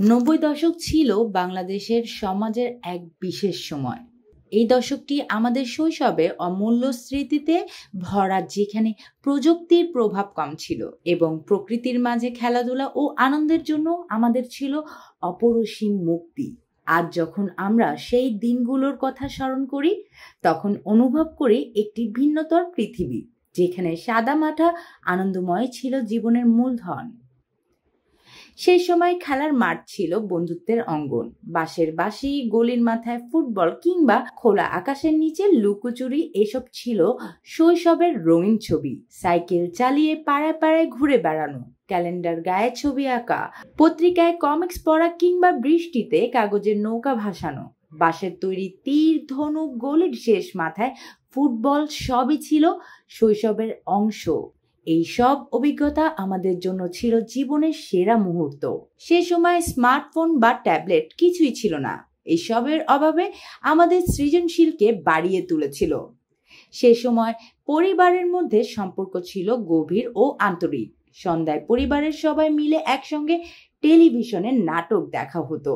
৯০ দশক ছিল বাংলাদেশের সমাজের এক বিশেষ সময়। এই দশকটি আমাদের শৈশবে অমূল্য স্মৃতিতে ভরা, যেখানে প্রযুক্তির প্রভাব কম ছিল এবং প্রকৃতির মাঝে খেলাধুলা ও আনন্দের জন্য আমাদের ছিল অপরিসীম মুক্তি। আজ যখন আমরা সেই দিনগুলোর কথা স্মরণ করি, তখন অনুভব করি একটি ভিন্নতর পৃথিবী, যেখানে সাদামাটা আনন্দময় ছিল জীবনের মূলধন। সেই সময় খেলার মাঠ ছিল বন্ধুত্বের অঙ্গন। বাঁশের বাঁশি, গলির মাথায় ফুটবল কিংবা খোলা আকাশের নিচে লুকোচুরি এসব ছিল শৈশবের রঙিন ছবি। সাইকেল চালিয়ে পাড়ায় পাড়ায় ঘুরে বেড়ানো, ক্যালেন্ডার গায়ে ছবি আঁকা, পত্রিকায় কমিক্স পড়া কিংবা বৃষ্টিতে কাগজের নৌকা ভাসানো, বাঁশের তৈরি তীর, ধনুক, গলির শেষ মাথায় ফুটবল সবই ছিল শৈশবের অংশ। এই সব অভিজ্ঞতা আমাদের জন্য ছিল জীবনের সেরা মুহূর্ত। সে সময় স্মার্টফোন বা ট্যাবলেট কিছুই ছিল না। এইসবের অভাবে আমাদের সৃজনশীলকে বাড়িয়ে তুলেছিল। সে সময় পরিবারের মধ্যে সম্পর্ক ছিল গভীর ও আন্তরিক। সন্ধ্যায় পরিবারের সবাই মিলে একসঙ্গে টেলিভিশনে নাটক দেখা হতো,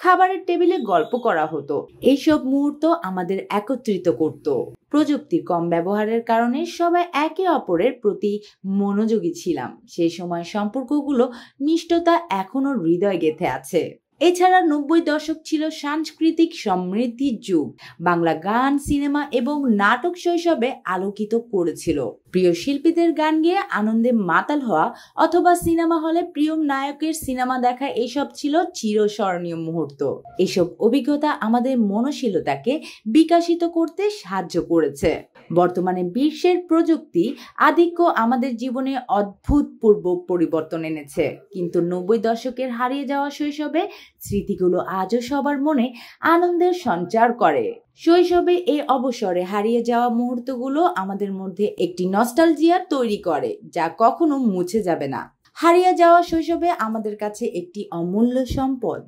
খাবারের টেবিলে গল্প করা হতো। এইসব মুহূর্ত আমাদের একত্রিত করত। প্রযুক্তির কম ব্যবহারের কারণে সবাই একে অপরের প্রতি মনোযোগী ছিলাম। সেই সময় সম্পর্কগুলো মিষ্টতা এখনো হৃদয় গেঁথে আছে। এছাড়া ৯০ দশক ছিল সাংস্কৃতিক সমৃদ্ধির যুগ। বাংলা গান, সিনেমা এবং নাটক শৈশবে আলোকিত করেছিল। প্রিয় শিল্পীদের গান গেয়ে আনন্দে মাতাল হওয়া অথবা সিনেমা হলে প্রিয় নায়কের সিনেমা দেখা, এসব ছিল চিরস্মরণীয় মুহূর্ত। এসব অভিজ্ঞতা আমাদের মননশীলতাকে বিকশিত করতে সাহায্য করেছে। বর্তমানে বিশ্বের প্রযুক্তি আধিক্য আমাদের জীবনে অভূতপূর্ব পরিবর্তন এনেছে, কিন্তু ৯০ দশকের হারিয়ে যাওয়া শৈশবে স্মৃতিগুলো আজও সবার মনে আনন্দের সঞ্চার করে। শৈশবে এই অবসরে হারিয়ে যাওয়া মুহূর্তগুলো আমাদের মধ্যে একটি নস্টালজিয়া তৈরি করে, যা কখনো মুছে যাবে না। হারিয়ে যাওয়া শৈশবে আমাদের কাছে একটি অমূল্য সম্পদ।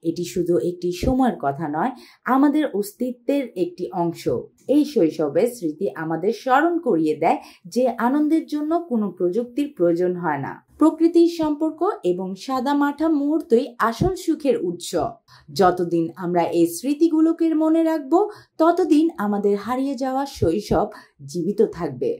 এটি শুধু একটি সময়ের কথা নয়, আমাদের অস্তিত্বের একটি অংশ। এই শৈশবের স্মৃতি আমাদের স্মরণ করিয়ে দেয় যে আনন্দের জন্য কোনো প্রযুক্তির প্রয়োজন হয় না। প্রকৃতির সম্পর্ক এবং সাদামাটা মুহূর্তই আসল সুখের উৎস। যতদিন আমরা এই স্মৃতিগুলোকে মনে রাখবো, ততদিন আমাদের হারিয়ে যাওয়া শৈশব জীবিত থাকবে।